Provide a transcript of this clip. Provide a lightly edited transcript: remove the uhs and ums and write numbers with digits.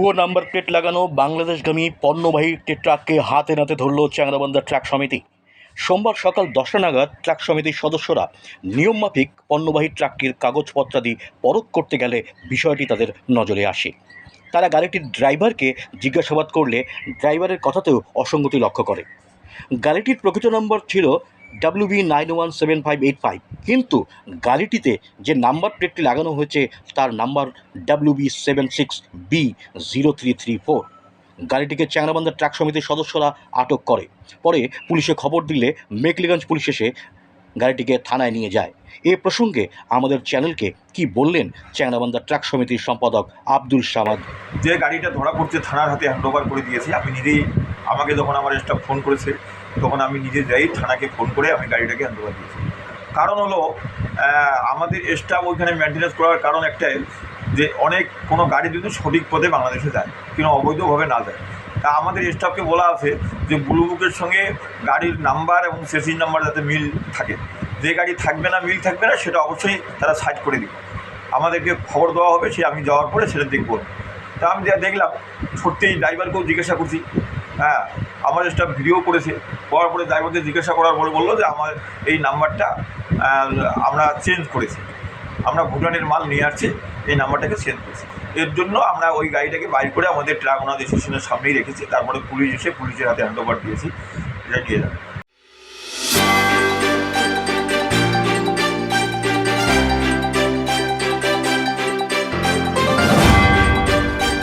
ভুয়ো number plate লাগানো বাংলাদেশগামী পণ্যবাহী একটি ট্রাককে হাতে নাতে ধরল চ্যাংড়াবান্ধা ট্রাক সমিতি। সোমবার সকাল 10টা নাগাদ ট্রাক সমিতির সদস্যরা নিয়মমাফিক পণ্যবাহী ট্রাকটির কাগজপত্রাদি পরখ করতে গেলে বিষয়টি তাদের নজরে আসে। তারা গাড়িটির ড্রাইভারকে জিজ্ঞাসাবাদ করলে ড্রাইভারের কথাতেও অসঙ্গতি লক্ষ্য করে। গাড়িটির প্রকৃত নম্বর ছিল WB917585, কিন্তু গাড়িটিতে যে নাম্বার প্লেটটি লাগানো হয়েছে তার নাম্বার WB76B0334। গাড়িটিকে চ্যাংড়াবান্ধা ট্রাক সমিতির সদস্যরা আটক করে। পরে পুলিশে খবর দিলে মেকলিগঞ্জ পুলিশ এসে গাড়িটিকে থানায় নিয়ে যায়। এ প্রসঙ্গে আমাদের চ্যানেলকে কি বললেন চ্যাংড়াবান্ধা ট্রাক সমিতির সম্পাদক আব্দুল সামাদ। যে গাড়িটা ধরা পড়ছে থানার হাতে হ্যান্ডওভার করে দিয়েছি। আমি নিজেই, আমাকে যখন আমার স্টাফ ফোন করেছে তখন আমি নিজে যাই থানাকে ফোন করে আমি গাড়িটাকে হ্যান্ডওভার দিয়েছি। কারণ হলো আমাদের স্টাফ ওইখানে মেনটেন্যান্স করার কারণ একটাই যে কোনো গাড়ি যদি সঠিক পথে বাংলাদেশে যায়, কিন্তু অবৈধভাবে না যায়। তা আমাদের স্টাফকে বলা আছে যে ব্লু বুকের সঙ্গে গাড়ির নাম্বার এবং সেসির নাম্বার যাতে মিল থাকে। যে গাড়ি থাকবে না, মিল থাকবে না, সেটা অবশ্যই তারা সাইড করে দিবে। আমাদেরকে খবর দেওয়া হবে, সে আমি যাওয়ার পরে সেটা দেখব। তা আমি যা দেখলাম, সত্যিই ড্রাইভারকেও জিজ্ঞাসা করছি, আমার স্টাফ ভিডিও করেছে। করার পরে ড্রাইভারকে জিজ্ঞাসা করার পরে বললো যে আমার এই নাম্বারটা আমরা চেঞ্জ করেছি, আমরা ভুটানের মাল নিয়ে আসছি, এই নাম্বারটাকে চেঞ্জ করেছি। এর জন্য আমরা ওই গাড়িটাকে বাইর করে আমাদের ট্রাক ওনাদের স্টেশনের সামনেই রেখেছি। তারপরে পুলিশ এসে পুলিশের হাতে হ্যান্ডওভার দিয়েছি, এটা নিয়ে যাবে।